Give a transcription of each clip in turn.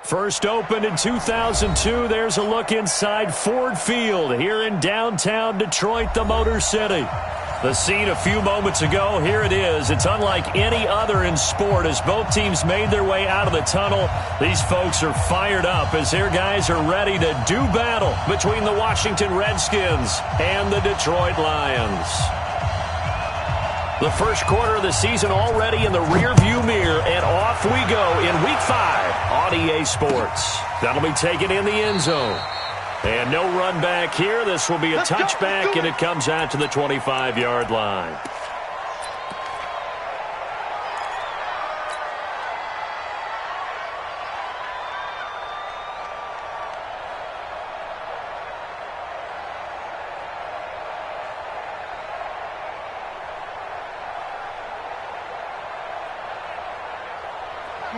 First opened in 2002. There's a look inside Ford Field here in downtown Detroit, the Motor City. The scene a few moments ago, here it is. It's unlike any other in sport as both teams made their way out of the tunnel. These folks are fired up as their guys are ready to do battle between the Washington Redskins and the Detroit Lions. The first quarter of the season already in the rearview mirror, and off we go in Week 5 on EA Sports. That'll be taken in the end zone. And no run back here. This will be a touchback, and it comes out to the 25-yard line.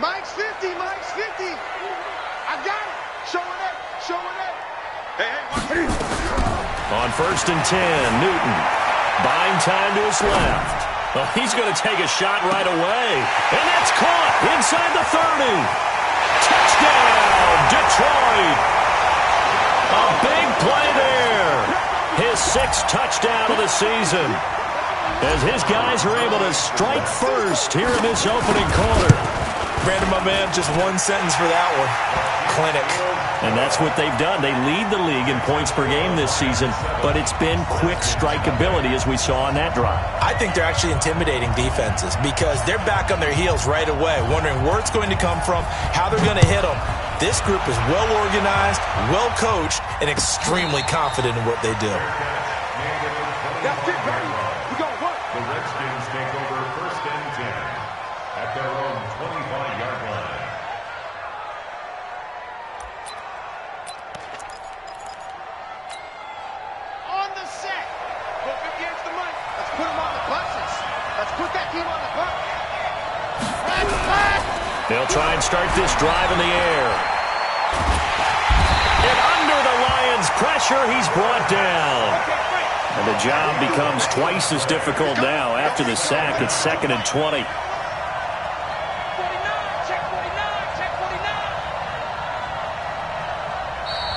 Mike's 50, Mike's 50. I got it. Showing it, showing it. Hey. On first and 10, Newton. Buying time to his left. Well, he's going to take a shot right away. And that's caught inside the 30. Touchdown, Detroit. A big play there. His 6th touchdown of the season. As his guys are able to strike first here in this opening quarter. Brandon, my man, just one sentence for that one. Clinic. And that's what they've done. They lead the league in points per game this season, but it's been quick strike ability as we saw on that drive. I think they're actually intimidating defenses because they're back on their heels right away, wondering where it's going to come from, how they're going to hit them. This group is well organized, well coached, and extremely confident in what they do. That's it, baby. We got work. The Redskins take over first and 10 at their own 25-yard line. On the set. Put 50 against the money. Let's put them on the buses. Let's put that team on the bus. They'll try and start this drive in the air. And under the Lions' pressure, he's brought down. And the job becomes twice as difficult now after the sack. It's 2nd and 20.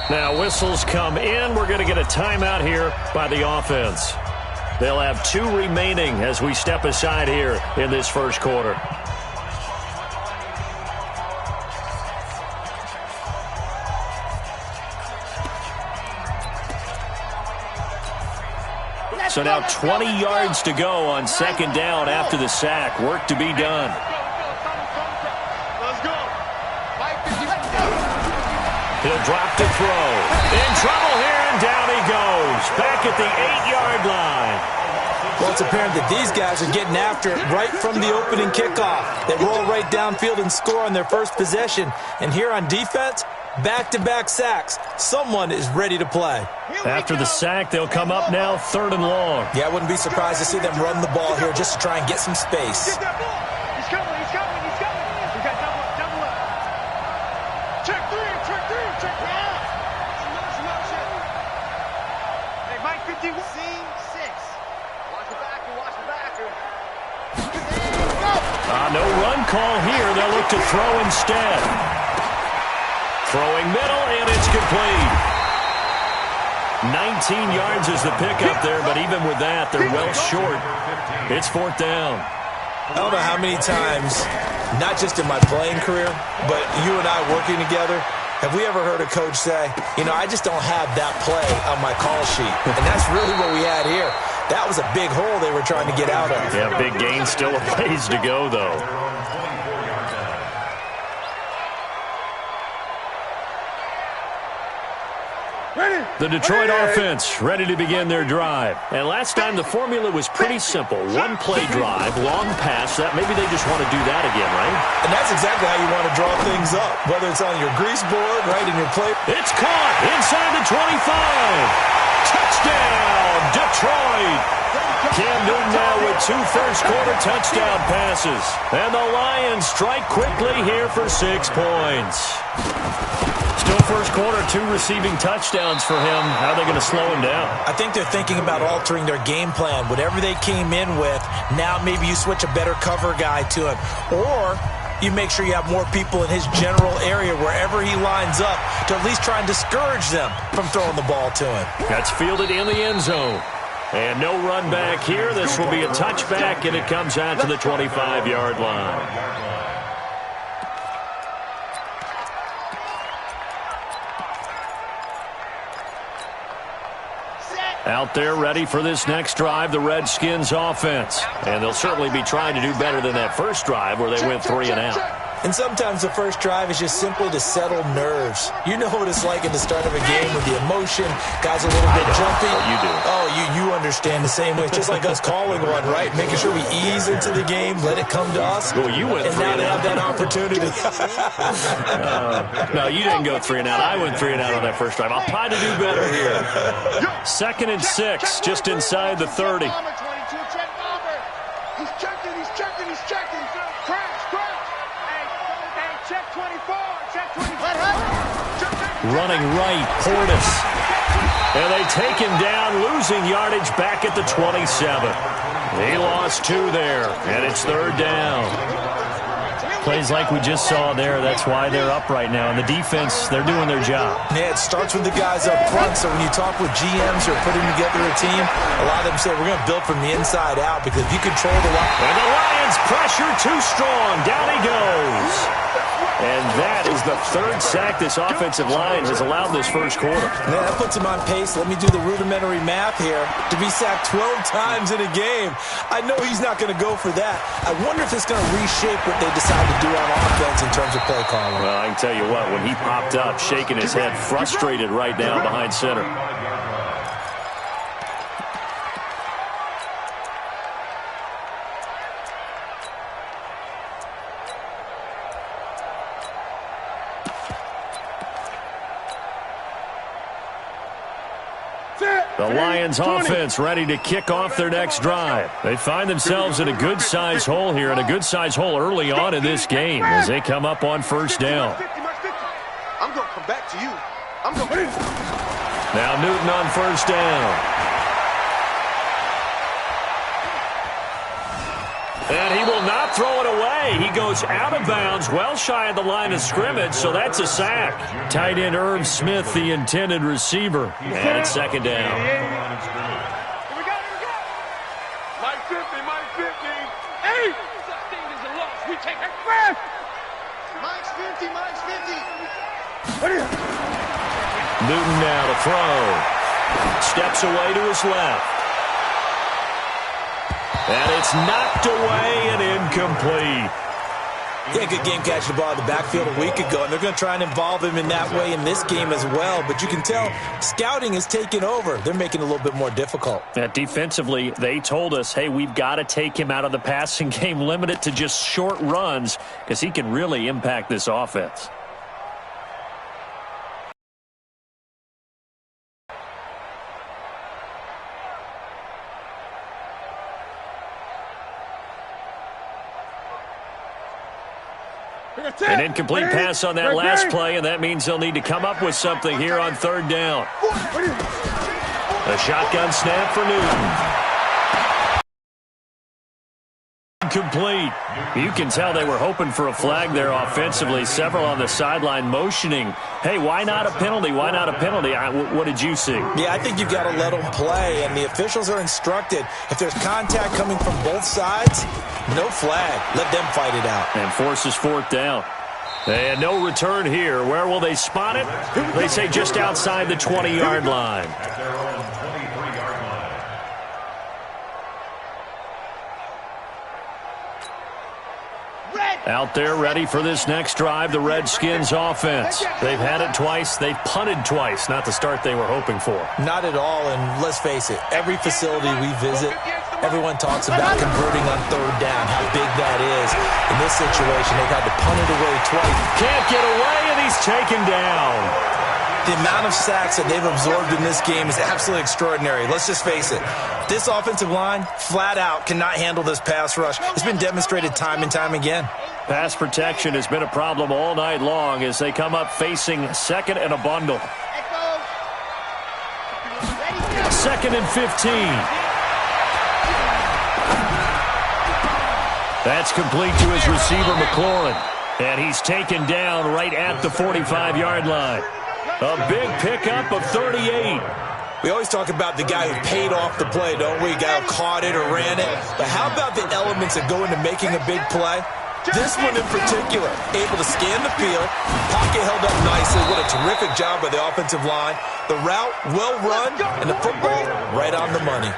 Now whistles come in. We're going to get a timeout here by the offense. They'll have 2 remaining as we step aside here in this first quarter. So now 20 yards to go on 2nd down after the sack. Work to be done. Let's go. He'll drop to throw. In trouble here, and down he goes. Back at the 8-yard line. Well, it's apparent that these guys are getting after it right from the opening kickoff. They roll right downfield and score on their first possession. And here on defense, back-to-back sacks. Someone is ready to play. After the sack, they'll come up now 3rd and long. Yeah, I wouldn't be surprised to see them run the ball here just to try and get some space. Get that ball. He's coming, he's coming, he's coming. We got double up. Check 3, check out. Motion. Hey, Mike 51. Scene 6. Watch the backer, watch the backer. No run call here. They'll look to throw instead. Throwing middle, and it's complete. 19 yards is the pickup there, but even with that, they're well short. It's 4th down. I don't know how many times, not just in my playing career, but you and I working together, have we ever heard a coach say, I just don't have that play on my call sheet. And that's really what we had here. That was a big hole they were trying to get out of. Yeah, big gain, still a ways to go, though. The Detroit offense ready to begin their drive. And last time the formula was pretty simple. One play drive, long pass. That maybe they just want to do that again, right? And that's exactly how you want to draw things up. Whether it's on your grease board, right in your play. It's caught inside the 25. Touchdown, Detroit. Cam Newton now with 2 first-quarter touchdown passes. And the Lions strike quickly here for 6 points. Still first quarter, 2 receiving touchdowns for him. How are they going to slow him down? I think they're thinking about altering their game plan. Whatever they came in with, now maybe you switch a better cover guy to him. Or you make sure you have more people in his general area wherever he lines up to at least try and discourage them from throwing the ball to him. That's fielded in the end zone. And no run back here. This will be a touchback, and it comes out to the 25-yard line. Out there ready for this next drive, the Redskins offense. And they'll certainly be trying to do better than that first drive where they went 3 and out. And sometimes the first drive is just simply to settle nerves. You know what it's like at the start of a game with the emotion, guys a little bit jumpy. You do. Oh, you understand the same way. It's just like us calling one, right? Making sure we ease into the game, let it come to us. Well, you went and 3 now and they out. have that opportunity. No, you didn't go 3 and out. I went 3 and out on that first drive. I'll try to do better here. 2nd and 6, just inside the 30. He's checking. Crash. Hey, check 24. Check 24. Running right, Portis. And they take him down, losing yardage back at the 27. He lost 2 there, and it's 3rd down. Plays like we just saw there. That's why they're up right now. And the defense, they're doing their job. Yeah, it starts with the guys up front. So when you talk with GMs who are putting together a team, a lot of them say we're going to build from the inside out because if you control the line. And the Lions pressure too strong. Down he goes. And that is the 3rd sack this offensive line has allowed this first quarter. Man, that puts him on pace. Let me do the rudimentary math here. To be sacked 12 times in a game, I know he's not going to go for that. I wonder if it's going to reshape what they decide to do on offense in terms of play calling. Well, I can tell you what, when he popped up, shaking his head, frustrated right now behind center. The Lions offense ready to kick off their next drive. They find themselves in a good-sized hole here, and a good-sized hole early on in this game as they come up on 1st down. I'm going to come back to you. Now Newton on 1st down. And he will not throw it away. He goes out of bounds, well shy of the line of scrimmage, so that's a sack. Tight end Irv Smith, the intended receiver. And it's 2nd down. Here we go. Mike 50. Hey! Is a loss. We take it back. Mike's 50. Newton now to throw. Steps away to his left. And it's knocked away and incomplete. Yeah, good game catching the ball in the backfield a week ago, and they're going to try and involve him in that way in this game as well. But you can tell scouting is taking over. They're making it a little bit more difficult. Defensively, they told us, hey, we've got to take him out of the passing game, limit it to just short runs, because he can really impact this offense. An incomplete pass on that last play, and that means they'll need to come up with something here on 3rd down. A shotgun snap for Newton. Incomplete. You can tell they were hoping for a flag there offensively. Several on the sideline motioning. Hey, why not a penalty? Why not a penalty? What did you see? Yeah, I think you've got to let them play, and the officials are instructed. If there's contact coming from both sides, no flag. Let them fight it out. And forces 4th down. And no return here. Where will they spot it? They say just outside the 20-yard line. At their own 23-yard line. Out there ready for this next drive, the Redskins offense. They've had it twice. They've punted twice. Not the start they were hoping for. Not at all, and let's face it, every facility we visit, everyone talks about converting on 3rd down, how big that is. In this situation, they've had to punt it away twice. Can't get away, and he's taken down. The amount of sacks that they've absorbed in this game is absolutely extraordinary. Let's just face it. This offensive line, flat out, cannot handle this pass rush. It's been demonstrated time and time again. Pass protection has been a problem all night long as they come up facing 2nd and a bundle. 2nd and 15. That's complete to his receiver, McLaurin. And he's taken down right at the 45-yard line. A big pickup of 38. We always talk about the guy who paid off the play, don't we? The guy who caught it or ran it. But how about the elements that go into making a big play? This one in particular, able to scan the field, pocket held up nicely. What a terrific job by the offensive line. The route, well run, and the football right on the money.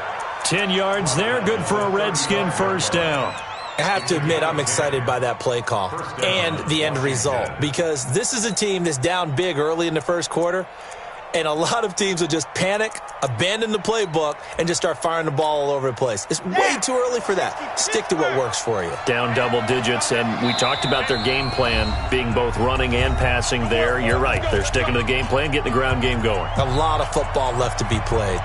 10 yards there, good for a Redskin first down. I have to admit, I'm excited by that play call and the end result, because this is a team that's down big early in the first quarter, and a lot of teams will just panic, abandon the playbook, and just start firing the ball all over the place. It's way too early for that. Stick to what works for you. Down double digits, and we talked about their game plan being both running and passing there. You're right. They're sticking to the game plan, getting the ground game going. A lot of football left to be played.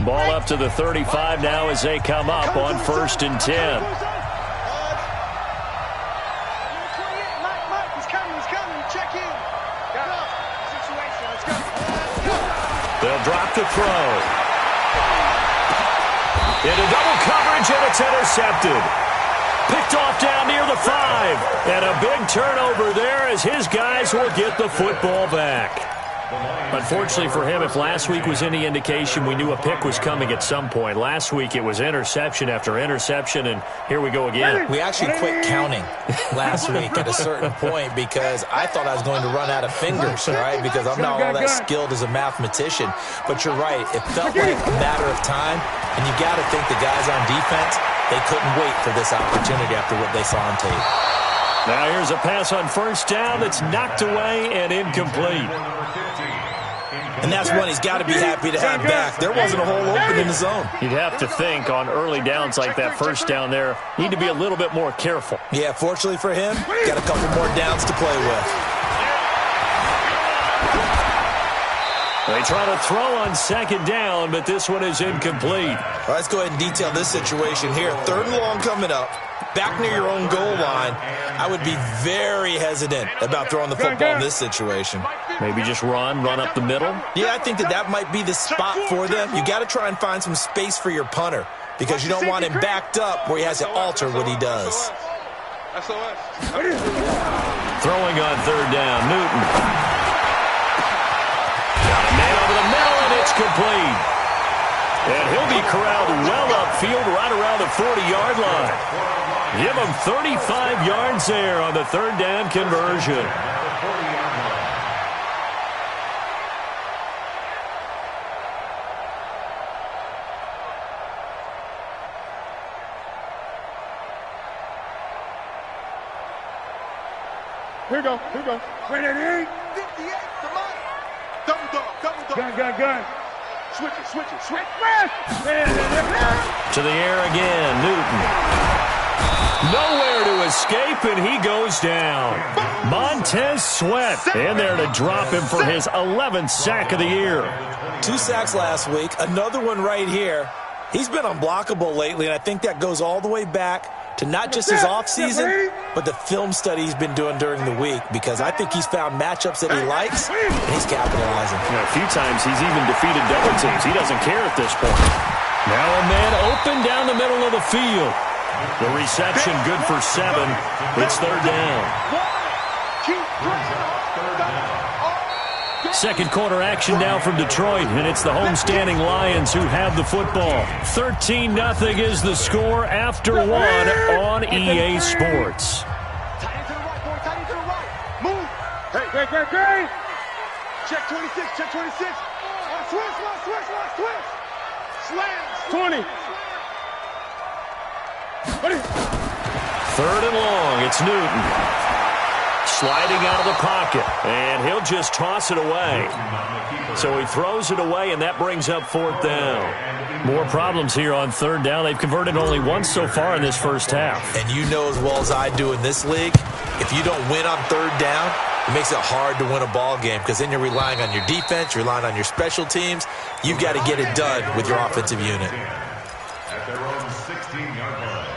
Ball up to the 35 now as they come up on 1st and 10. Mike, he's coming. Check in. Got it. Situation, let's go. They'll drop the throw. Into double coverage, and it's intercepted. Picked off down near the 5. And a big turnover there as his guys will get the football back. Unfortunately for him, if last week was any indication, we knew a pick was coming at some point. Last week it was interception after interception, and here we go again. We actually quit counting last week at a certain point because I thought I was going to run out of fingers, right? Because I'm not all that skilled as a mathematician. But you're right. It felt like a matter of time, and you got to think the guys on defense, they couldn't wait for this opportunity after what they saw on tape. Now here's a pass on first down that's knocked away and incomplete. And that's one he's got to be happy to have back. There wasn't a hole open in the zone. You'd have to think on early downs like that first down there, need to be a little bit more careful. Yeah, fortunately for him, got a couple more downs to play with. They try to throw on second down, but this one is incomplete. Well, let's go ahead and detail this situation here. 3rd and long coming up. Back near your own goal line, I would be very hesitant about throwing the football in this situation. Maybe just run up the middle? Yeah, I think that might be the spot for them. You got to try and find some space for your punter because you don't want him backed up where he has to alter what he does. Throwing on 3rd down, Newton. Got a man over the middle, and it's complete. And he'll be corralled well upfield right around the 40-yard line. Give him 35 yards there on the 3rd down conversion. Here we go. 28, 58, come on. Double dog. Gun. Switch it. To the air again, Newton. Nowhere to escape, and he goes down. Montez Sweat in there to drop him for his 11th sack of the year. 2 sacks last week, another one right here. He's been unblockable lately, and I think that goes all the way back to not just his offseason, but the film study he's been doing during the week, because I think he's found matchups that he likes, and he's capitalizing. A few times he's even defeated double teams. He doesn't care at this point. Now a man open down the middle of the field. The reception good for 7. It's 3rd down. Second quarter action now from Detroit, and it's the homestanding Lions who have the football. 13-0 is the score after 1 on EA Sports. Tight end to the right, boy. Tight end to the right. Move. Hey. Check 26. Switch. Slam. 20. 3rd and long, it's Newton. Sliding out of the pocket, and he'll just toss it away. So he throws it away, and that brings up 4th down. More problems here on 3rd down. They've converted only once so far in this first half. And you know as well as I do in this league, if you don't win on 3rd down, it makes it hard to win a ball game because then you're relying on your defense, you're relying on your special teams. You've got to get it done with your offensive unit. At their own 16-yard line.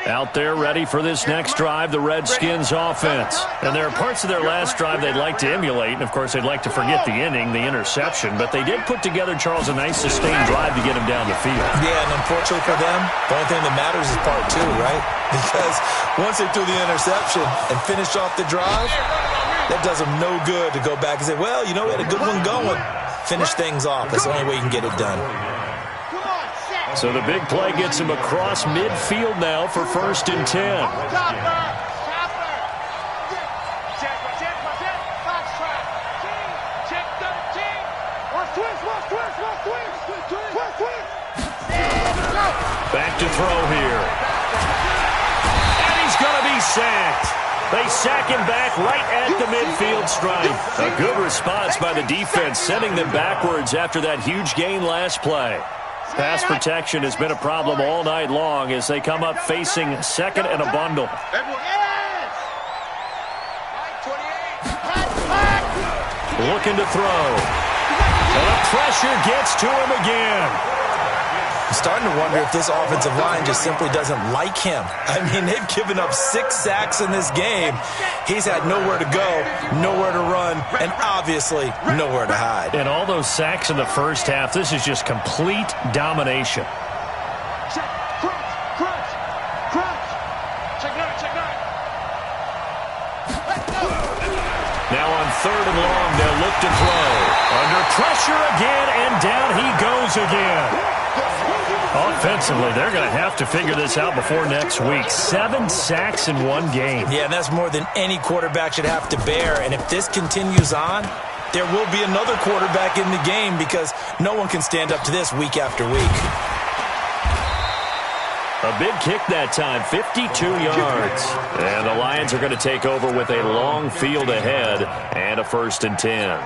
Out there ready for this next drive, the Redskins offense. And there are parts of their last drive they'd like to emulate. And, of course, they'd like to forget the inning, the interception. But they did put together, Charles, a nice sustained drive to get him down the field. Yeah, and unfortunately for them, the only thing that matters is part two, right? Because once they threw the interception and finished off the drive, that does them no good to go back and say, well, you know, we had a good one going. Finish things off. That's the only way you can get it done. So the big play gets him across midfield now for 1st and 10. Back to throw here. And he's going to be sacked. They sack him back right at the midfield stripe. A good response by the defense, sending them backwards after that huge gain last play. Pass protection has been a problem all night long as they come up facing second and a bundle. Looking to throw. And the pressure gets to him again. I'm starting to wonder if this offensive line just simply doesn't like him. I mean, they've given up 6 sacks in this game. He's had nowhere to go, nowhere to run, and obviously nowhere to hide. And all those sacks in the first half, this is just complete domination. Now on 3rd and long, they'll look to throw. Under pressure again, and down he goes again. Offensively, they're going to have to figure this out before next week. 7 sacks in one game. Yeah, and that's more than any quarterback should have to bear. And if this continues on, there will be another quarterback in the game because no one can stand up to this week after week. A big kick that time, 52 yards. And the Lions are going to take over with a long field ahead and a 1st and 10.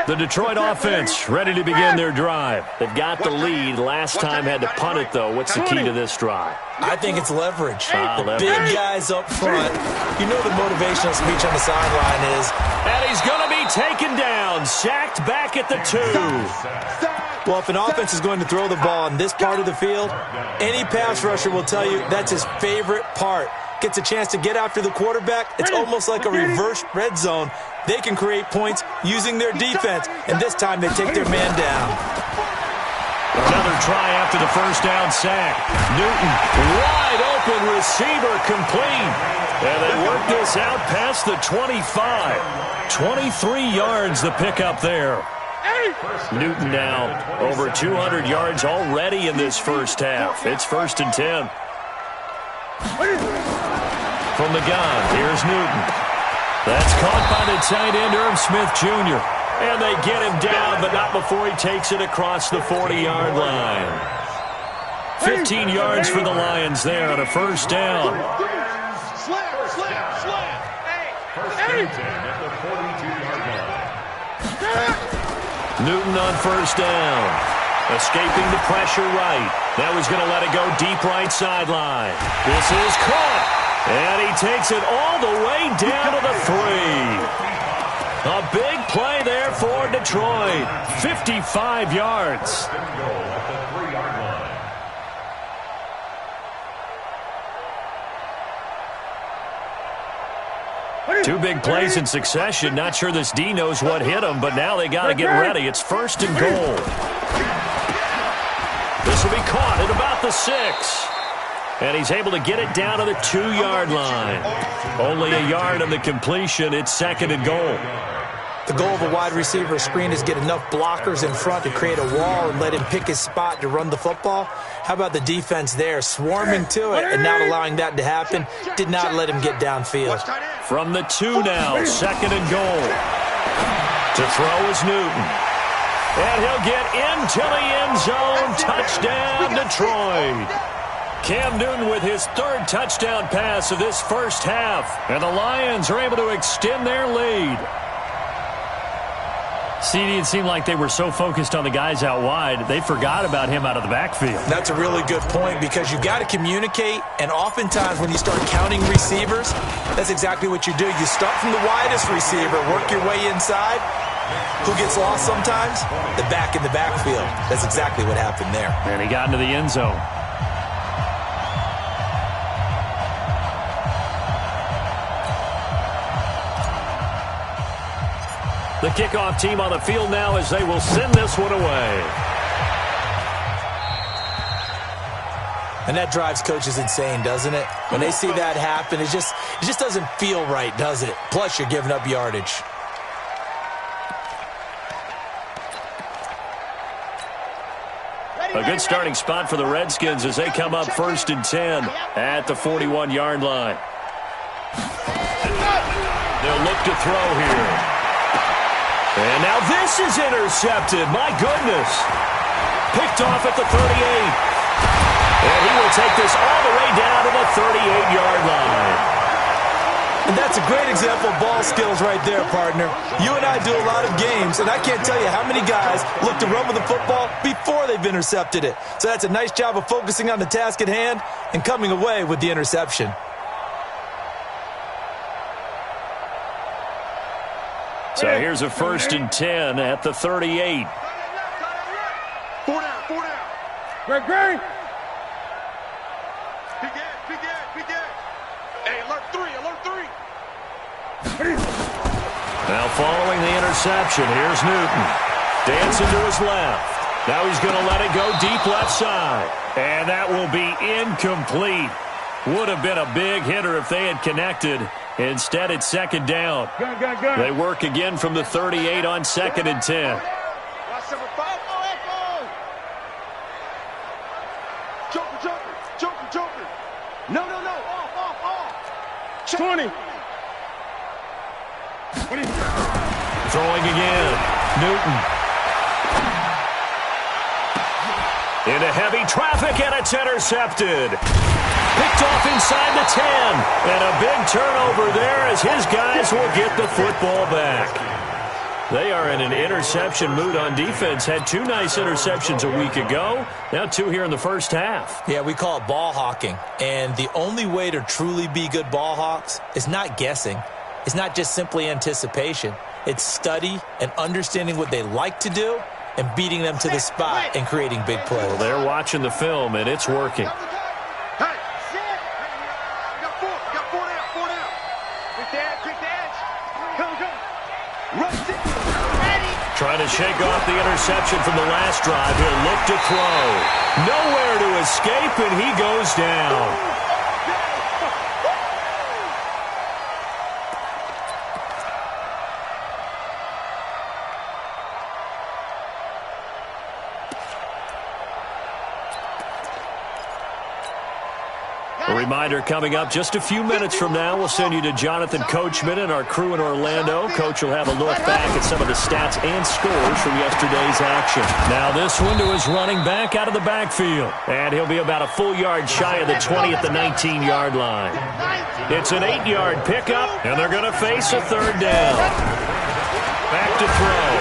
The Detroit offense ready to begin their drive. They've got the lead. Last time had to punt it, though. What's the key to this drive? I think it's leverage. Leverage. Big guys up front. You know the motivational speech on the sideline is. And he's going to be taken down. Sacked back at the 2. Well, if an offense is going to throw the ball on this part of the field, any pass rusher will tell you that's his favorite part. Gets a chance to get after the quarterback. It's almost like a reverse red zone. They can create points using their defense, and this time they take their man down. Another try after the first down sack. Newton, wide open receiver, complete. And they work this out past the 25. 23 yards the pickup there. Newton now over 200 yards already in this first half. It's 1st and 10. From the gun, here's Newton. That's caught by the tight end, Irv Smith Jr. And they get him down, but not before he takes it across the 40-yard line. 15 yards for the Lions there on a first down. Newton on first down. Escaping the pressure right. Now he's going to let it go deep right sideline. This is caught. And he takes it all the way down to the 3. A big play there for Detroit. 55 yards. Two big plays in succession. Not sure this D knows what hit him, but now they got to get ready. It's 1st and goal. This will be caught at about the 6. And he's able to get it down to the 2-yard line. Only a yard on the completion. It's 2nd and goal. The goal of a wide receiver screen is get enough blockers in front to create a wall and let him pick his spot to run the football. How about the defense there, swarming to it and not allowing that to happen? Did not let him get downfield. From the 2 now, 2nd and goal. To throw is Newton. And he'll get into the end zone. Touchdown, Detroit. Cam Newton with his 3rd touchdown pass of this first half. And the Lions are able to extend their lead. CD, it seemed like they were so focused on the guys out wide, they forgot about him out of the backfield. That's a really good point because you got to communicate, and oftentimes when you start counting receivers, that's exactly what you do. You start from the widest receiver, work your way inside, Who gets lost sometimes? The back in the backfield. That's exactly what happened there. And he got into the end zone. The kickoff team on the field now as they will send this one away. And that drives coaches insane, doesn't it? When they see that happen, it just doesn't feel right, does it? Plus, you're giving up yardage. A good starting spot for the Redskins as they come up 1st and 10 at the 41-yard line. They'll look to throw here. And now this is intercepted. My goodness. Picked off at the 38. And he will take this all the way down to the 38-yard line. And that's a great example of ball skills right there, partner. You and I do a lot of games, and I can't tell you how many guys look to run with the football before they've intercepted it. So that's a nice job of focusing on the task at hand and coming away with the interception. So here's a 1st and 10 at the 38. 4 down, 4 down. Great. Big dead. Hey, alert 3. Now following the interception, here's Newton. Dancing to his left. Now he's going to let it go deep left side. And that will be incomplete. Would have been a big hitter if they had connected. Instead, it's 2nd down. Good. They work again from the 38 on 2nd and 10. Watch number 5. Joker. No. Off. 20. Throwing again. Newton. Into heavy traffic, and it's intercepted. Picked off inside the 10. And a big turnover there as his guys will get the football back. They are in an interception mood on defense. Had 2 nice interceptions a week ago. Now 2 here in the first half. Yeah, we call it ball hawking. And the only way to truly be good ball hawks is not guessing. It's not just simply anticipation. It's study and understanding what they like to do and beating them to the spot and creating big plays. Well, they're watching the film, and it's working. Hey, got 4 down. Quick edge. Come. Run it. Trying to shake off the interception from the last drive. He'll look to throw. Nowhere to escape, and he goes down. A reminder coming up just a few minutes from now. We'll send you to Jonathan Coachman and our crew in Orlando. Coach will have a look back at some of the stats and scores from yesterday's action. Now this one to his running back out of the backfield. And he'll be about a full yard shy of the 20 at the 19-yard line. It's an 8-yard pickup, and they're going to face a 3rd down. Back to throw.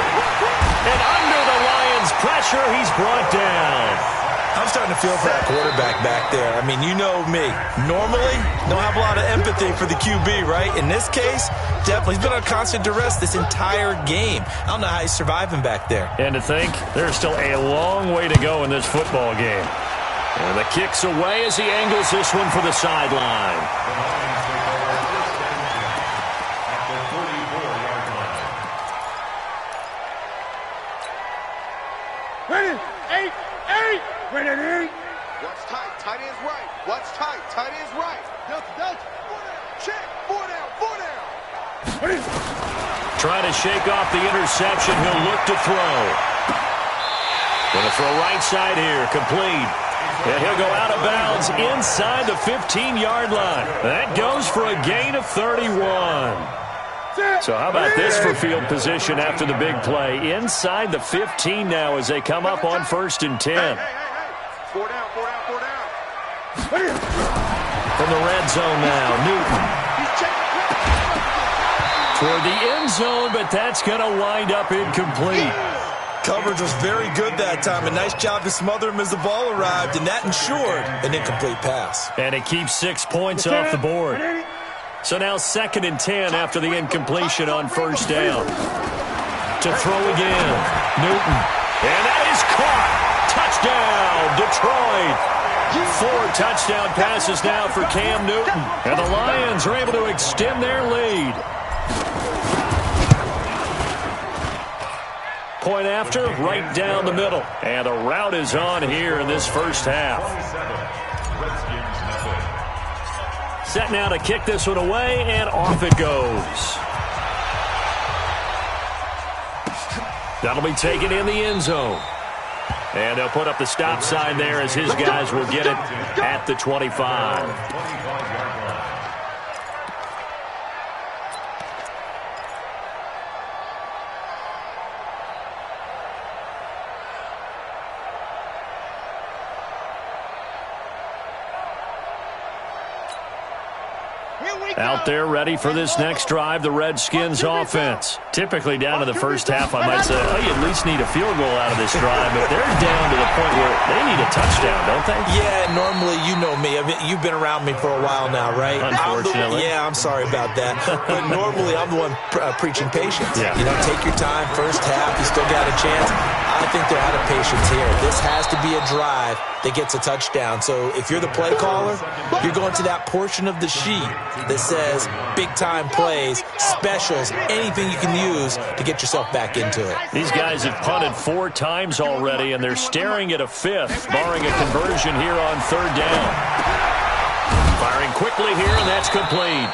And under the Lions' pressure, he's brought down. I'm starting to feel for that quarterback back there. I mean, you know me. Normally, don't have a lot of empathy for the QB, right? In this case, definitely. He's been on constant duress this entire game. I don't know how he's surviving back there. And to think, there's still a long way to go in this football game. And the kick's away as he angles this one for the sideline. Ready? 8. Ready? Watch tight. Tight end's right. Watch tight. Tight end's right. Dutch. 4 down. Check. 4 down. Ready? Trying to shake off the interception. He'll look to throw. Going to throw right side here. Complete. And he'll go out of bounds inside the 15-yard line. That goes for a gain of 31. So how about this for field position after the big play? Inside the 15 now as they come up on 1st and 10. Hey. 4 down. From the red zone now, Newton. Toward the end zone, but that's going to wind up incomplete. Coverage was very good that time. A nice job to smother him as the ball arrived, and that ensured an incomplete pass. And it keeps 6 points off the board. So now 2nd and 10 after the incompletion on 1st down. To throw again. Newton. And that is caught. Touchdown, Detroit. 4 touchdown passes now for Cam Newton. And the Lions are able to extend their lead. Point after, right down the middle. And the route is on here in this first half. Set now to kick this one away, and off it goes. That'll be taken in the end zone. And they'll put up the stop sign there as his guys will get it at the 25. Out there ready for this next drive, the Redskins offense. Typically down to the first half, I might say, oh, you at least need a field goal out of this drive. But they're down to the point where they need a touchdown, don't they? Yeah, normally, you know me. I mean, you've been around me for a while now, right? Unfortunately. I'm sorry about that. But normally, I'm the one preaching patience. Yeah. You know, take your time, first half, you still got a chance. I think they're out of patience here. This has to be a drive that gets a touchdown. So if you're the play caller, you're going to that portion of the sheet that says big-time plays, specials, anything you can use to get yourself back into it. These guys have punted 4 times already, and they're staring at a 5th, barring a conversion here on 3rd down. Firing quickly here, and that's complete.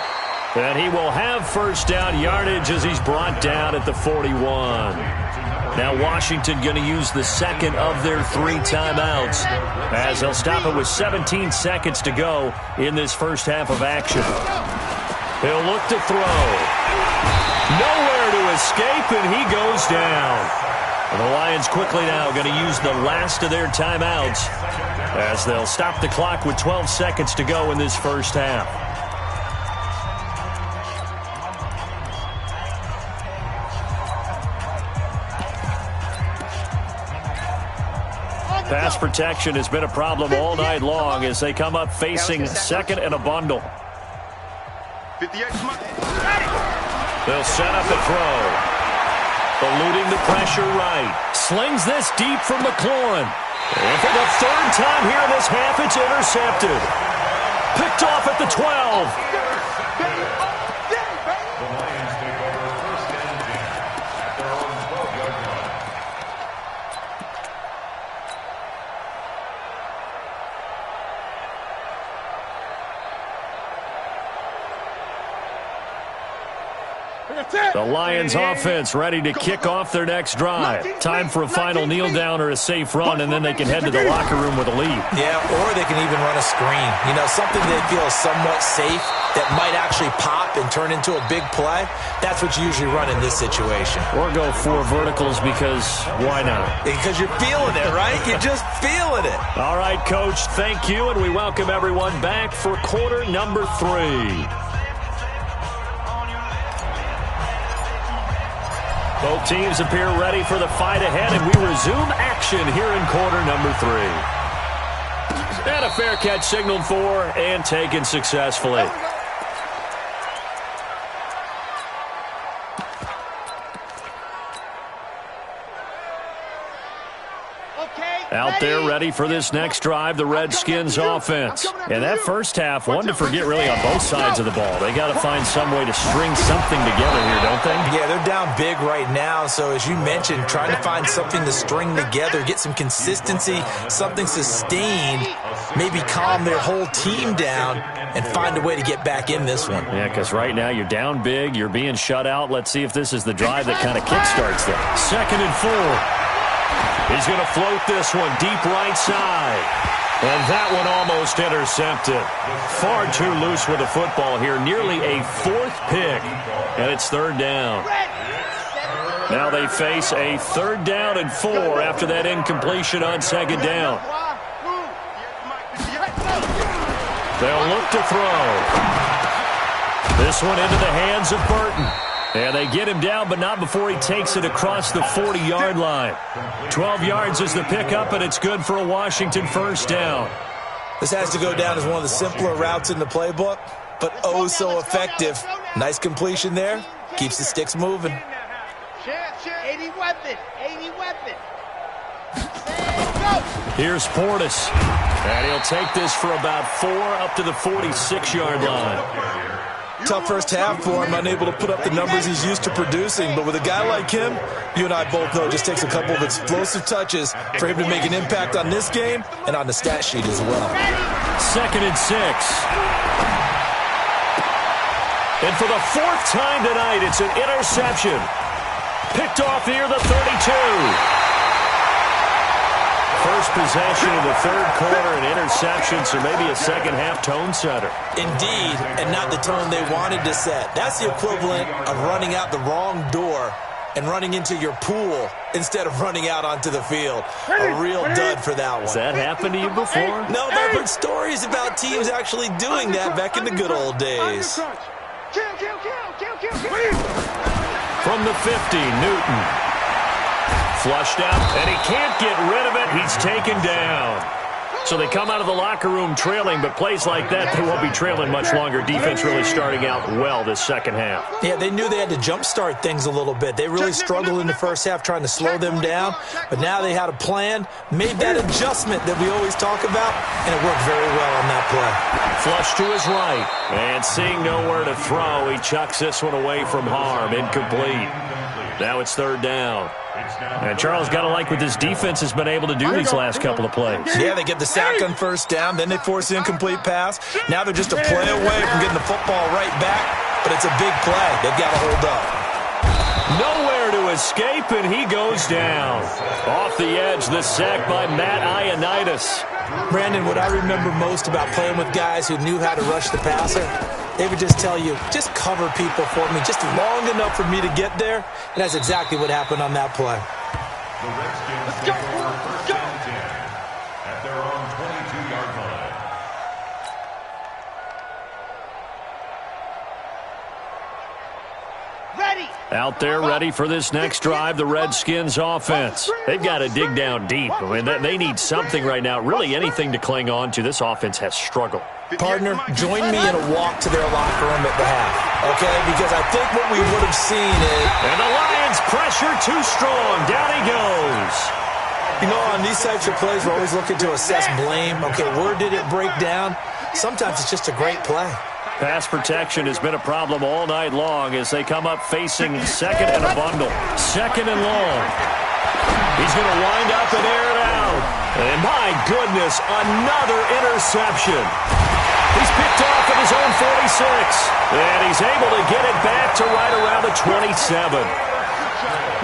And he will have first down yardage as he's brought down at the 41. Now Washington going to use the second of their 3 timeouts as they'll stop it with 17 seconds to go in this first half of action. He'll look to throw. Nowhere to escape, and he goes down. And the Lions quickly now going to use the last of their timeouts as they'll stop the clock with 12 seconds to go in this first half. Pass protection has been a problem all night long as they come up facing second and a bundle. They'll set up a throw. Eluding the pressure right. Slings this deep from McLaurin. And for the 3rd time here in this half, it's intercepted. Picked off at the 12. The Lions offense ready to kick off their next drive. Time for a final kneel down or a safe run, and then they can head to the locker room with a lead. Yeah, or they can even run a screen. You know, something they feel is somewhat safe that might actually pop and turn into a big play. That's what you usually run in this situation. Or go 4 verticals because why not? Because you're feeling it, right? You're just feeling it. All right, Coach, thank you, and we welcome everyone back for quarter number 3. Both teams appear ready for the fight ahead, and we resume action here in quarter number 3. And a fair catch signaled for and taken successfully. Out there ready for this next drive, the Redskins offense. And that first half, one to forget really on both sides of the ball. They got to find some way to string something together here, don't they? Yeah, they're down big right now. So as you mentioned, trying to find something to string together, get some consistency, something sustained, maybe calm their whole team down and find a way to get back in this one. Yeah, because right now you're down big, you're being shut out. Let's see if this is the drive that kind of kickstarts them. 2nd and 4. He's going to float this one deep right side. And that one almost intercepted. Far too loose with the football here. Nearly a 4th pick. And it's 3rd down. Now they face a 3rd down and 4 after that incompletion on 2nd down. They'll look to throw. This one into the hands of Burton. And they get him down, but not before he takes it across the 40-yard line. 12 yards is the pickup, and it's good for a Washington first down. This has to go down as one of the simpler routes in the playbook, but oh so effective. Nice completion there. Keeps the sticks moving. 80 weapon. 80 weapon. Go. Here's Portis. And he'll take this for about 4 up to the 46-yard line. Tough first half for him, unable to put up the numbers he's used to producing. But with a guy like him, you and I both know it just takes a couple of explosive touches for him to make an impact on this game and on the stat sheet as well. 2nd and 6. And for the 4th time tonight, it's an interception. Picked off near the 32. First possession of the 3rd quarter, an interception, so maybe a second-half tone setter. Indeed, and not the tone they wanted to set. That's the equivalent of running out the wrong door and running into your pool instead of running out onto the field. A real dud for that one. Has that happened to you before? No, but I've heard stories about teams actually doing that back in the good old days. From the 50, Newton. Flushed out, and he can't get rid of it. He's taken down. So they come out of the locker room trailing, but plays like that, they won't be trailing much longer. Defense really starting out well this second half. Yeah, they knew they had to jumpstart things a little bit. They really struggled in the first half trying to slow them down, but now they had a plan, made that adjustment that we always talk about, and it worked very well on that play. Flush to his right, and seeing nowhere to throw, he chucks this one away from harm. Incomplete. Now it's 3rd down. And Charles got to like what this defense has been able to do these last couple of plays. Yeah, they get the sack on 1st down, then they force the incomplete pass. Now they're just a play away from getting the football right back, but it's a big play. They've got to hold up. Nowhere to escape, and he goes down. Off the edge, the sack by Matt Ioannidis. Brandon, what I remember most about playing with guys who knew how to rush the passer, they would just tell you, just cover people for me, just long enough for me to get there. And that's exactly what happened on that play. The Redskins take over 1st and 10 at their own 22-yard line. Ready. Out there ready for this next drive, the Redskins offense. They've got to dig down deep. I mean, they need something right now, really anything to cling on to. This offense has struggled. Partner, join me in a walk to their locker room at the half, okay? Because I think what we would have seen is... And the Lions pressure too strong. Down he goes. You know, on these types of plays, we're always looking to assess blame. Okay, where did it break down? Sometimes it's just a great play. Pass protection has been a problem all night long as they come up facing 2nd and a bundle. 2nd and long. He's going to wind up and air it out. And my goodness, another interception. He's picked off at his own 46. And he's able to get it back to right around the 27.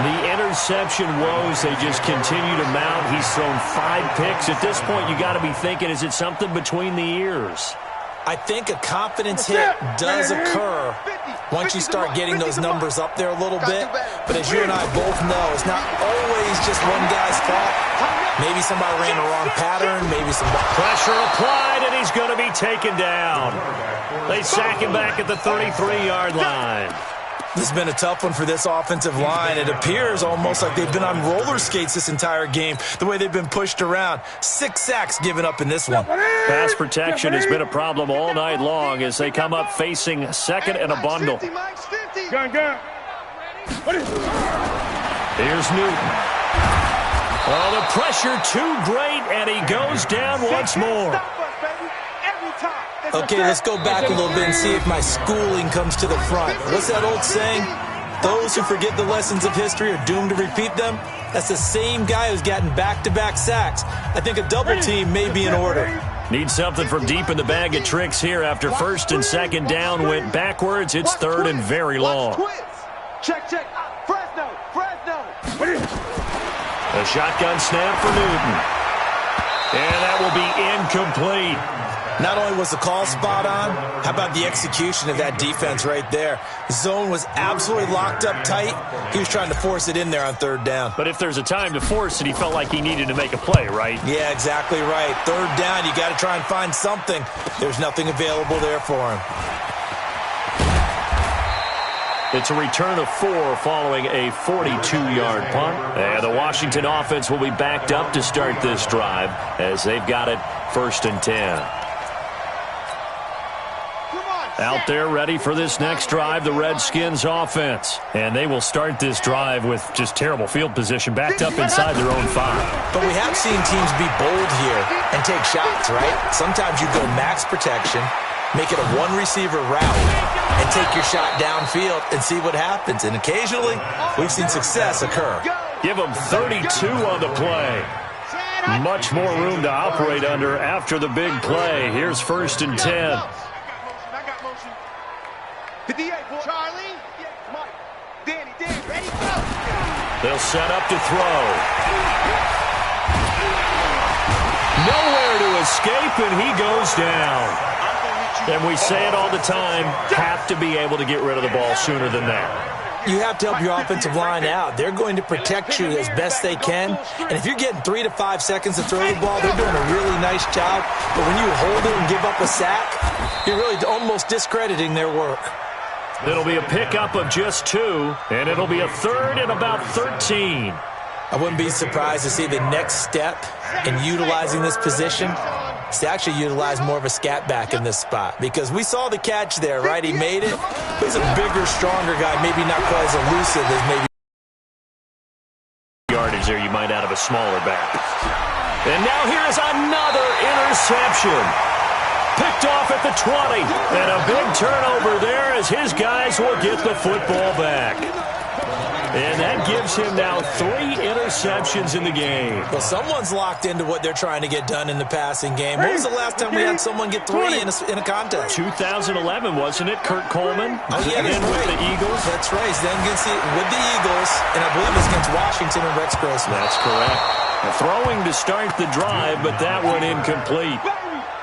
The interception woes, they just continue to mount. He's thrown 5 picks. At this point, you got to be thinking, is it something between the ears? I think a confidence hit does occur once you start getting those numbers up there a little bit. But as you and I both know, it's not always just one guy's fault. Maybe somebody ran the wrong pattern. Maybe some pressure applied, and he's going to be taken down. They sack him back at the 33-yard line. This has been a tough one for this offensive line. It appears almost like they've been on roller skates this entire game, the way they've been pushed around. 6 sacks given up in this one. Pass protection has been a problem all night long as they come up facing 2nd and a bundle. Gun. Here's Newton. Oh, the pressure too great, and he goes down once more. Okay, let's go back a little bit and see if my schooling comes to the front. What's that old saying? Those who forget the lessons of history are doomed to repeat them. That's the same guy who's gotten back-to-back sacks. I think a double team may be in order. Need something from deep in the bag of tricks here after 1st and 2nd down went backwards. It's 3rd and very long. Check. Fresno. A shotgun snap for Newton. And that will be incomplete. Not only was the call spot on, how about the execution of that defense right there? The zone was absolutely locked up tight. He was trying to force it in there on 3rd down. But if there's a time to force it, he felt like he needed to make a play, right? Yeah, exactly right. 3rd down, you got to try and find something. There's nothing available there for him. It's a return of 4 following a 42-yard punt. And the Washington offense will be backed up to start this drive as they've got it 1st and 10. Out there ready for this next drive, the Redskins offense. And they will start this drive with just terrible field position, backed up inside their own 5. But we have seen teams be bold here and take shots, right? Sometimes you go max protection, make it a one-receiver route, and take your shot downfield and see what happens. And occasionally, we've seen success occur. Give them 32 on the play. Much more room to operate under after the big play. Here's 1st and 10. Charlie, Mike, Danny, ready, go. They'll set up to throw. Nowhere to escape, and he goes down. And we say it all the time, have to be able to get rid of the ball sooner than that. You have to help your offensive line out. They're going to protect you as best they can. And if you're getting 3 to 5 seconds to throw the ball, they're doing a really nice job. But when you hold it and give up a sack, you're really almost discrediting their work. It'll be a pickup of just 2, and it'll be a 3rd and about 13. I wouldn't be surprised to see the next step in utilizing this position is to actually utilize more of a scat back in this spot. Because we saw the catch there, right? He made it. He's a bigger, stronger guy, maybe not quite as elusive as maybe yardage there you might out of a smaller back. And now here is another interception. Picked off at the 20. And a big turnover there as his guys will get the football back. And that gives him now 3 interceptions in the game. Well, someone's locked into what they're trying to get done in the passing game. When was the last time we had someone get 3 in a contest? 2011, wasn't it? Kurt Coleman? Oh, yeah, and then with the Eagles? That's right. Then against with the Eagles, and I believe it's against Washington and Rex Grossman. That's correct. Throwing to start the drive, but that one incomplete.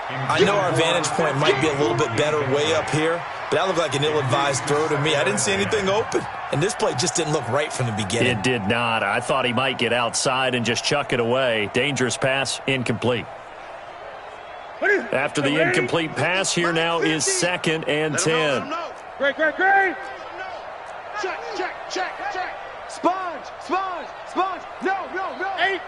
I know our vantage point might be a little bit better way up here, but that looked like an ill-advised throw to me. I didn't see anything open, and this play just didn't look right from the beginning. It did not. I thought he might get outside and just chuck it away. Dangerous pass, incomplete. After the incomplete pass, here now is 2nd and 10. Great. Check. Sponge. No. 8.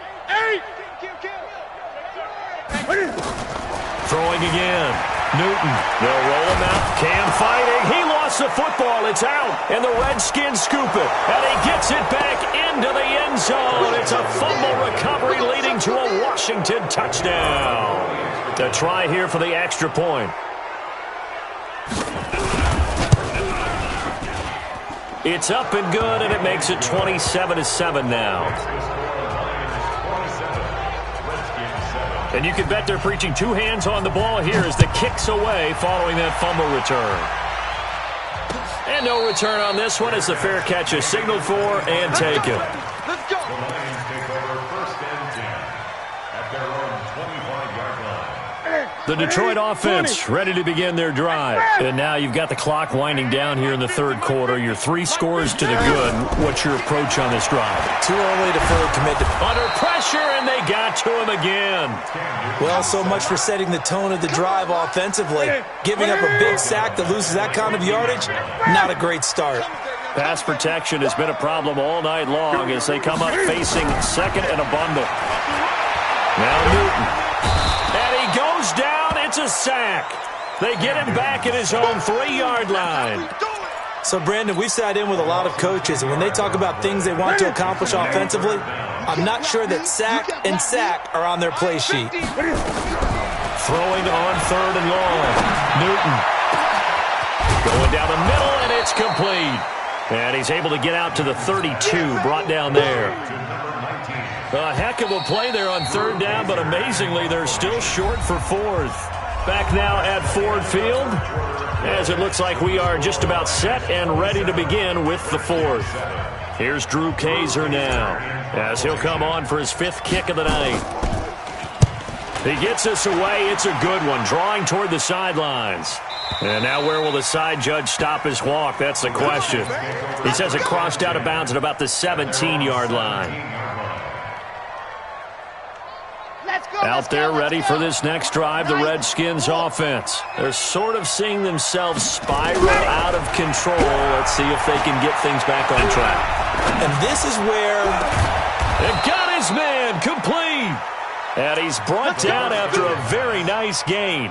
Throwing again. Newton. They'll roll him out. Cam fighting. He lost the football. It's out. And the Redskins scoop it. And he gets it back into the end zone. It's a fumble recovery leading to a Washington touchdown. The try here for the extra point. It's up and good, and it makes it 27-7 now. And you can bet they're preaching 2 hands on the ball here as the kick's away following that fumble return. And no return on this one as the fair catch is signaled for and taken. Let's go. The Lions take over 1st and 10 at their own 25-yard line. The Detroit offense ready to begin their drive. And now you've got the clock winding down here in the 3rd quarter. Your 3 scores to the good. What's your approach on this drive? Too early to fully commit to. Under pressure, and they got to him again. Well, so much for setting the tone of the drive offensively. Giving up a big sack that loses that kind of yardage, not a great start. Pass protection has been a problem all night long as they come up facing 2nd and a bundle. Now Newton. And he goes down. It's a sack. They get him back at his own 3-yard line. So, Brandon, we've sat in with a lot of coaches, and when they talk about things they want to accomplish offensively, I'm not sure that sack and sack are on their play sheet. Throwing on 3rd and long. Newton. Going down the middle, and it's complete. And he's able to get out to the 32, brought down there. A heck of a play there on 3rd down, but amazingly, they're still short for 4th. Back now at Ford Field, as it looks like we are just about set and ready to begin with the 4th. Here's Drew Kaiser now, as he'll come on for his 5th kick of the night. He gets us away. It's a good one, drawing toward the sidelines. And now where will the side judge stop his walk? That's the question. He says it crossed out of bounds at about the 17-yard line. Out there ready for this next drive, the Redskins offense. They're sort of seeing themselves spiral out of control. Let's see if they can get things back on track. And this is where... They've got his man complete. And he's brought down after a very nice gain.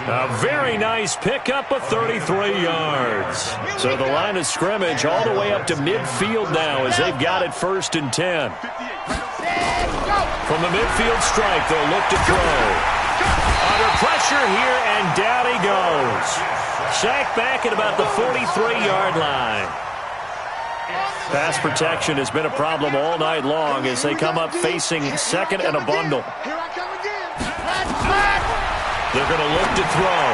A very nice pickup of 33 yards. So the line of scrimmage all the way up to midfield now as they've got it 1st and 10. From the midfield stripe, they'll look to throw. Under pressure here, and down he goes. Sacked back at about the 43-yard line. Pass protection has been a problem all night long as they come up facing second and a bundle. They're going to look to throw.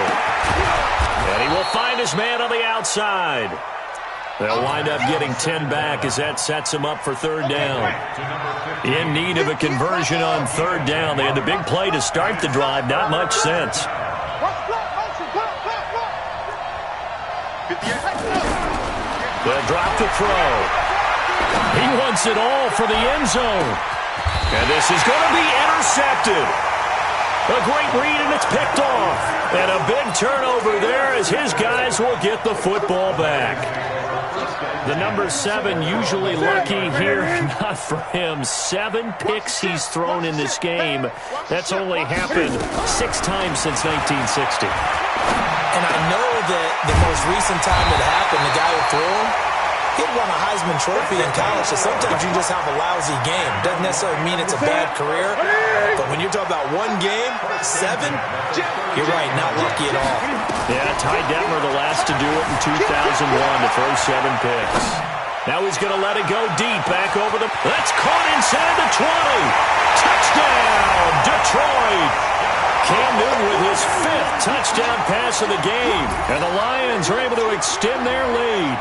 And he will find his man on the outside. They'll wind up getting 10 back as that sets him up for 3rd down. In need of a conversion on 3rd down. They had the big play to start the drive. Not much sense. They'll drop the throw. He wants it all for the end zone. And this is going to be intercepted. A great read, and it's picked off. And a big turnover there as his guys will get the football back. The number 7 usually lucky here. Not for him. 7 picks he's thrown in this game. That's only happened 6 times since 1960. And I know that the most recent time it happened, the guy who threw him, he'd won a Heisman Trophy in college, so sometimes you just have a lousy game. Doesn't necessarily mean it's a bad career, but when you're talking about one game, 7, you're right, not lucky at all. Yeah, Ty Detmer the last to do it in 2001 to throw 7 picks. Now he's going to let it go deep, back over the... That's caught inside the 20. Touchdown, Detroit. Cam Newton with his 5th touchdown pass of the game. And the Lions are able to extend their lead.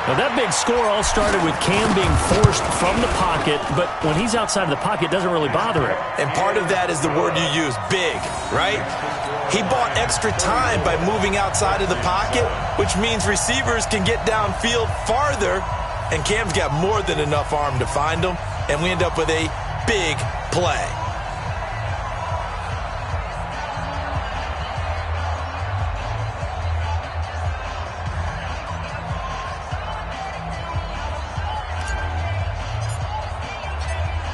Now, that big score all started with Cam being forced from the pocket, but when he's outside of the pocket, it doesn't really bother him. And part of that is the word you use, big, right? He bought extra time by moving outside of the pocket, which means receivers can get downfield farther, and Cam's got more than enough arm to find them, and we end up with a big play.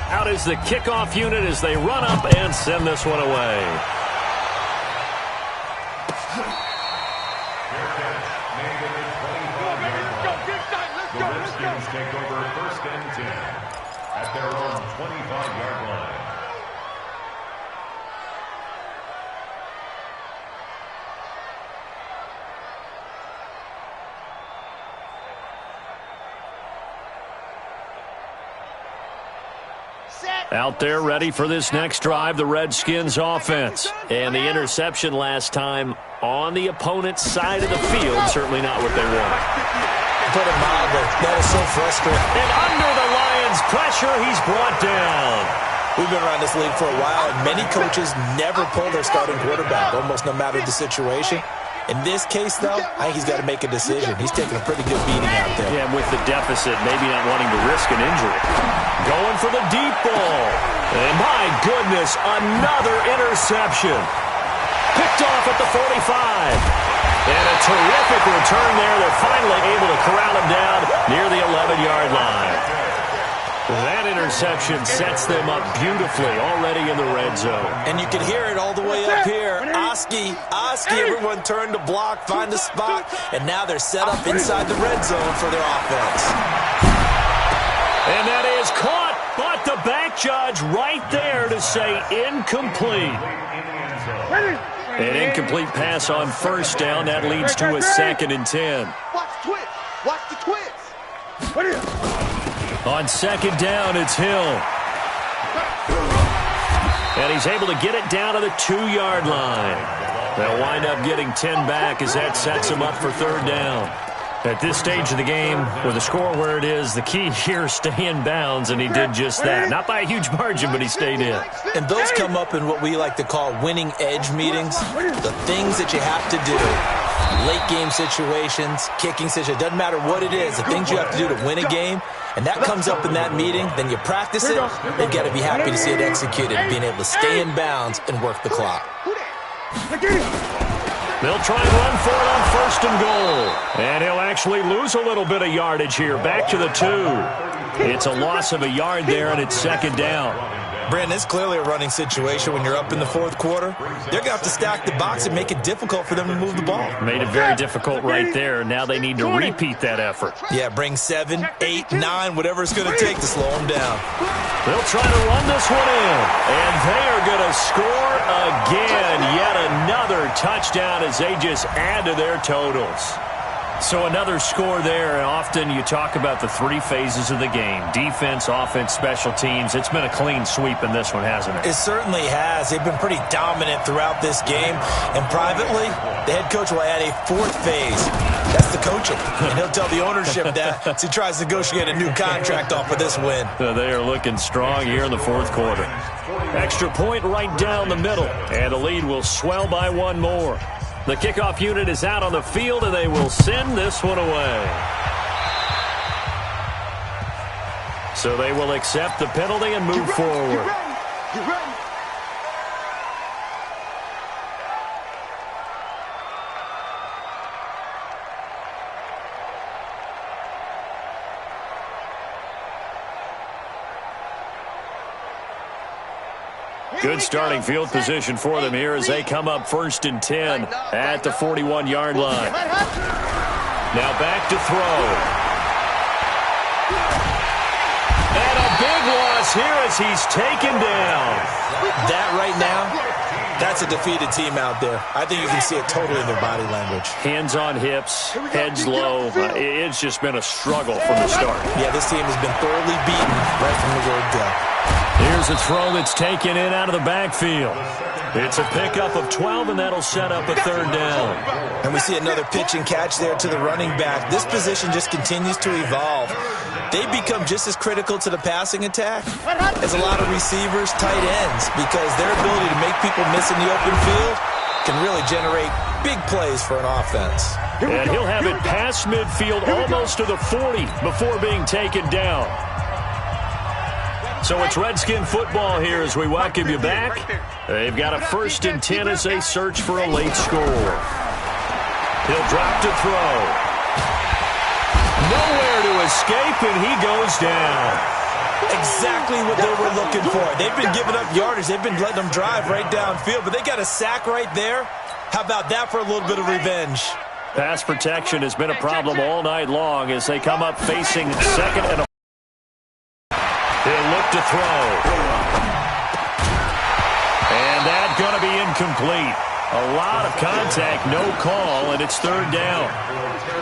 Out is the kickoff unit as they run up and send this one away. The Redskins take over 1st and 10 at their own 25-yard line. Out there ready for this next drive, the Redskins offense. And the interception last time on the opponent's side of the field, certainly not what they wanted. Put it mildly, that is so frustrating. And under the Lions' pressure, he's brought down. We've been around this league for a while, and many coaches never pull their starting quarterback, almost no matter the situation. In this case, though, I think he's got to make a decision. He's taking a pretty good beating out there. Yeah, and with the deficit, maybe not wanting to risk an injury. Going for the deep ball. And my goodness, another interception. Picked off at the 45. And a terrific return there. They're finally able to corral him down near the 11-yard line. That interception sets them up beautifully already in the red zone. And you can hear it all the way up here. Oski, everyone turned to block, find the spot, and now they're set up inside the red zone for their offense. And that is caught, but the back judge right there to say incomplete. An incomplete pass on 1st down. That leads to a 2nd and 10. Watch the twist. Watch the twist. On 2nd down, it's Hill. And he's able to get it down to the 2-yard line. They'll wind up getting 10 back as that sets him up for 3rd down. At this stage of the game, with the score where it is, the key here, stay in bounds, and he did just that. Not by a huge margin, but he stayed in. And those come up in what we like to call winning edge meetings. The things that you have to do. Late game situations, kicking situations, doesn't matter what it is. The things you have to do to win a game, and that comes up in that meeting, then you practice it, you've got to be happy to see it executed, being able to stay in bounds and work the clock. They'll try and run for it on 1st and goal. And he'll actually lose a little bit of yardage here. Back to the 2. It's a loss of a yard there, and it's second down. Brandon, it's clearly a running situation when you're up in the fourth quarter. They're going to have to stack the box and make it difficult for them to move the ball. Made it very difficult right there. Now they need to repeat that effort. Yeah, bring 7, 8, 9, whatever it's going to take to slow them down. They'll try to run this one in, and they are going to score again. Yet another touchdown as they just add to their totals. So another score there, and often you talk about the three phases of the game: defense, offense, special teams. It's been a clean sweep in this one, hasn't it? It certainly has. They've been pretty dominant throughout this game. And privately, the head coach will add a fourth phase. That's the coaching. And he'll tell the ownership that as he tries to negotiate a new contract off of this win. They are looking strong here in the fourth quarter. Extra point right down the middle, and the lead will swell by one more. The kickoff unit is out on the field, and they will send this one away. So they will accept the penalty and move forward. Get ready. Good starting field position for them here as they come up 1st and 10 at the 41-yard line. Now back to throw. And a big loss here as he's taken down. That right now, that's a defeated team out there. I think you can see it totally in their body language. Hands on hips, heads low. It's just been a struggle from the start. Yeah, this team has been thoroughly beaten right from the word go. Here's a throw that's taken in out of the backfield. It's a pickup of 12, and that'll set up a third down. And we see another pitch and catch there to the running back. This position just continues to evolve. They've become just as critical to the passing attack as a lot of receivers, tight ends, because their ability to make people miss in the open field can really generate big plays for an offense. And he'll have it past midfield almost to the 40 before being taken down. So it's Redskin football here as we welcome you back. They've got a 1st and 10 as they search for a late score. He'll drop to throw. Nowhere to escape, and he goes down. Exactly what they were looking for. They've been giving up yardage. They've been letting them drive right downfield, but they got a sack right there. How about that for a little bit of revenge? Pass protection has been a problem all night long as they come up facing 2nd and a... He'll look to throw. And that's going to be incomplete. A lot of contact, no call, and it's 3rd down.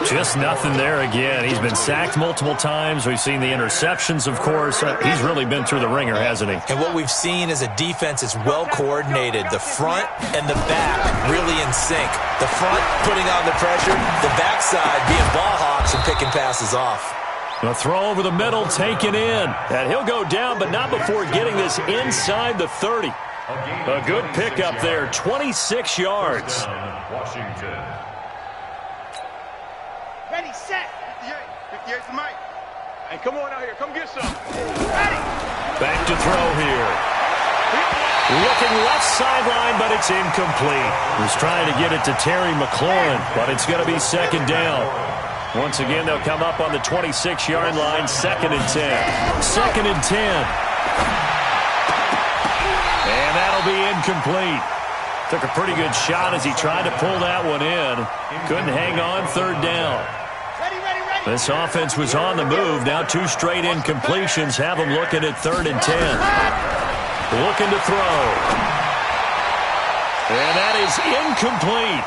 Just nothing there again. He's been sacked multiple times. We've seen the interceptions, of course. He's really been through the ringer, hasn't he? And what we've seen is a defense that's well coordinated. The front and the back really in sync. The front putting on the pressure, the backside being ball hawks and picking passes off. A throw over the middle taken in. And he'll go down, but not before getting this inside the 30. A good pickup there, 26 yards. Washington. Ready, set. 58 to Mike. Hey, come on out here. Come get some. Ready. Back to throw here. Looking left sideline, but it's incomplete. He's trying to get it to Terry McLaurin, but it's going to be 2nd down. Once again, they'll come up on the 26-yard line, 2nd and 10. 2nd and 10. And that'll be incomplete. Took a pretty good shot as he tried to pull that one in. Couldn't hang on, 3rd down. This offense was on the move. Now 2 straight incompletions have them looking at 3rd and 10. Looking to throw. And that is incomplete.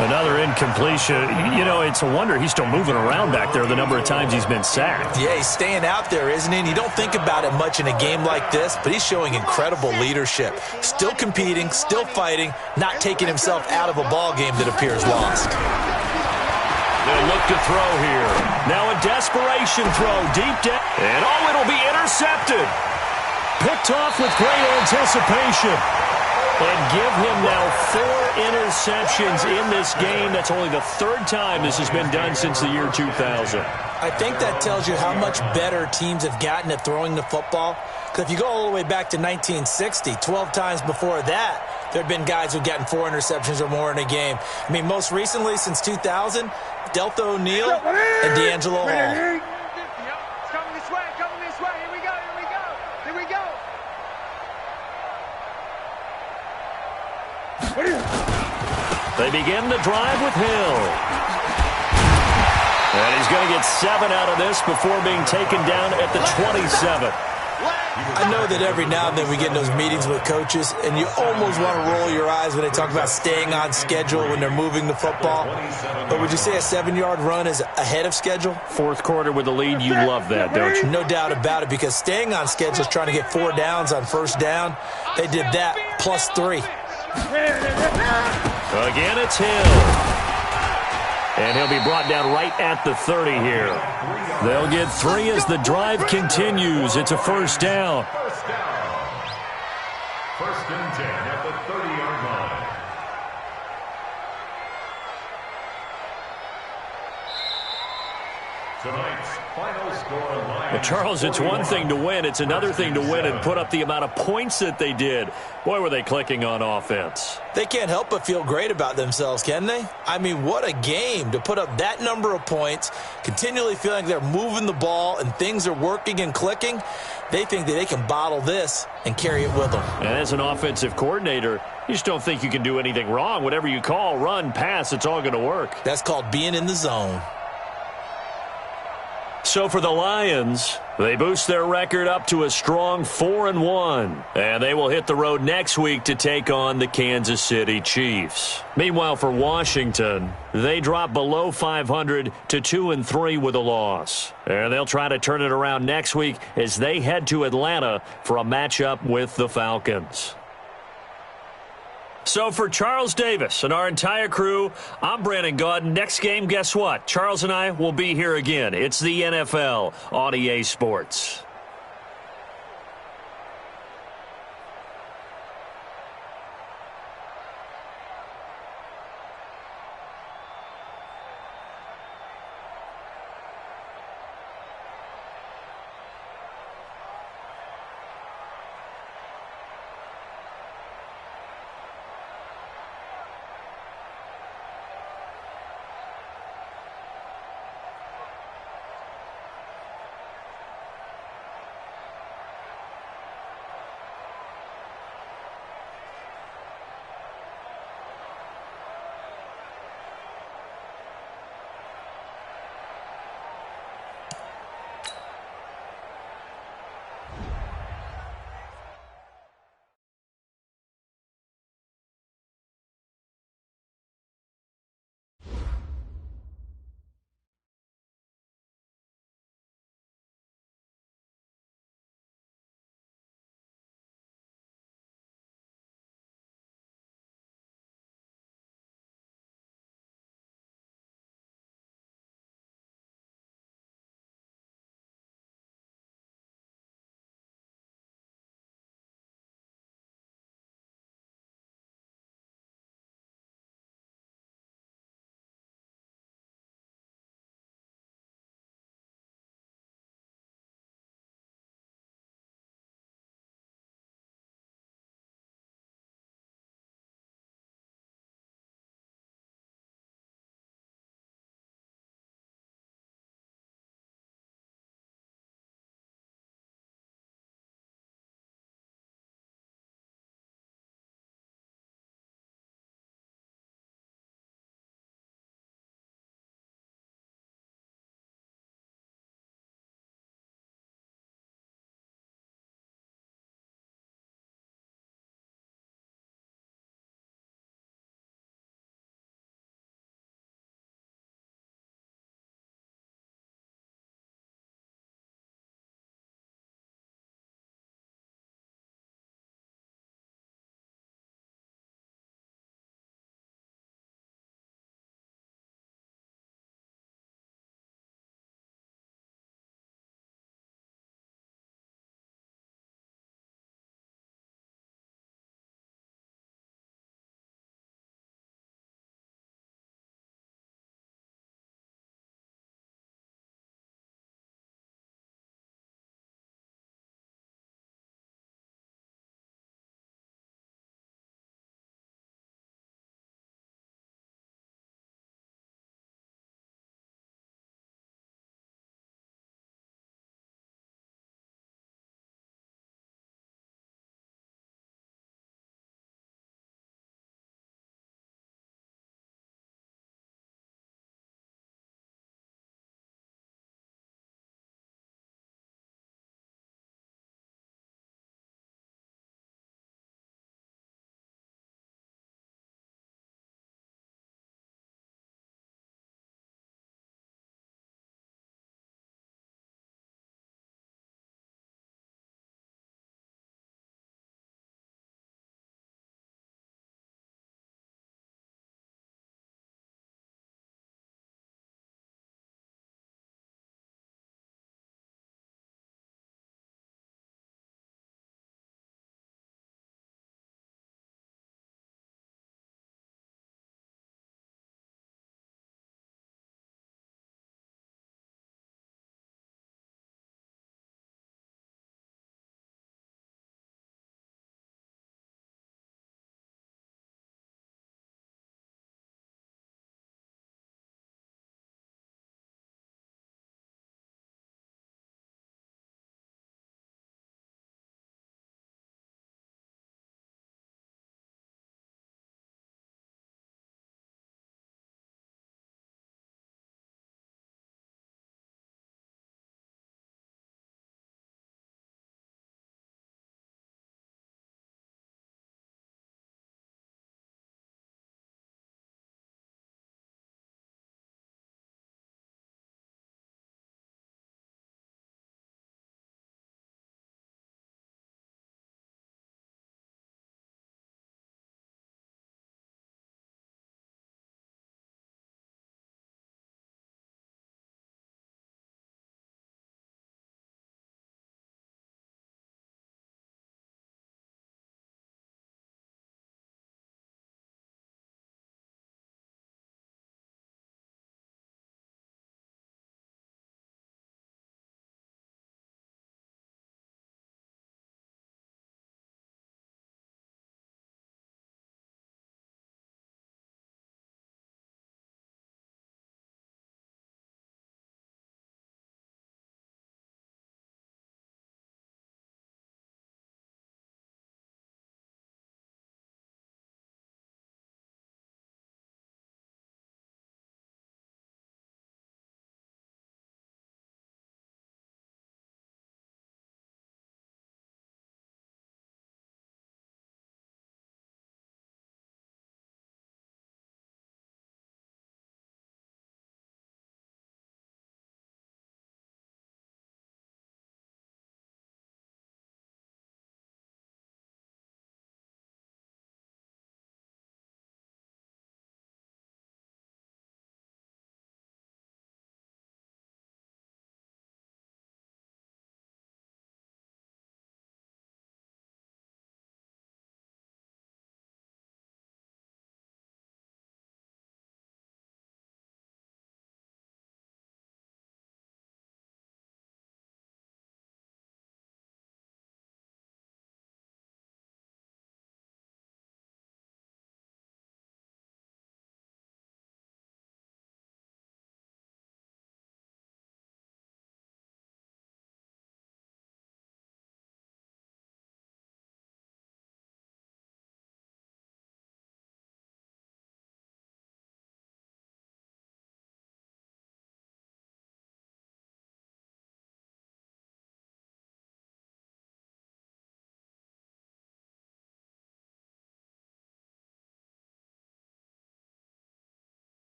Another incompletion. You know, it's a wonder he's still moving around back there the number of times he's been sacked. Yeah, he's staying out there, isn't he? And you don't think about it much in a game like this, but he's showing incredible leadership. Still competing, still fighting, not taking himself out of a ball game that appears lost. They'll look to throw here. Now a desperation throw deep down. And it'll be intercepted. Picked off with great anticipation. And give him now 4 interceptions in this game. That's only the 3rd time this has been done since the year 2000. I think that tells you how much better teams have gotten at throwing the football. Because if you go all the way back to 1960, 12 times before that, there have been guys who've gotten 4 interceptions or more in a game. I mean, most recently, since 2000, Deltha O'Neal and D'Angelo Hall. Coming this way, coming They begin the drive with Hill. And he's going to get 7 out of this before being taken down at the 27. I know that every now and then we get in those meetings with coaches, and you almost want to roll your eyes when they talk about staying on schedule when they're moving the football. But would you say a 7-yard run is ahead of schedule? Fourth quarter with the lead, you love that, don't you? No doubt about it, because staying on schedule is trying to get 4 downs on first down. They did that plus 3. Again, it's Hill. And he'll be brought down right at the 30 here. They'll get 3 as the drive continues. It's a first down. First and 10 at the 30-yard line. Tonight's final score line. Well, Charles, it's one thing to win. It's another thing to win and put up the amount of points that they did. Boy, were they clicking on offense. They can't help but feel great about themselves, can they? I mean, what a game to put up that number of points, continually feeling they're moving the ball and things are working and clicking. They think that they can bottle this and carry it with them. And as an offensive coordinator, you just don't think you can do anything wrong. Whatever you call, run, pass, it's all going to work. That's called being in the zone. So for the Lions, they boost their record up to a strong 4-1. And they will hit the road next week to take on the Kansas City Chiefs. Meanwhile, for Washington, they drop below 500 to 2-3 with a loss. And they'll try to turn it around next week as they head to Atlanta for a matchup with the Falcons. So for Charles Davis and our entire crew, I'm Brandon Gaudin. Next game, guess what? Charles and I will be here again. It's the NFL on EA Sports.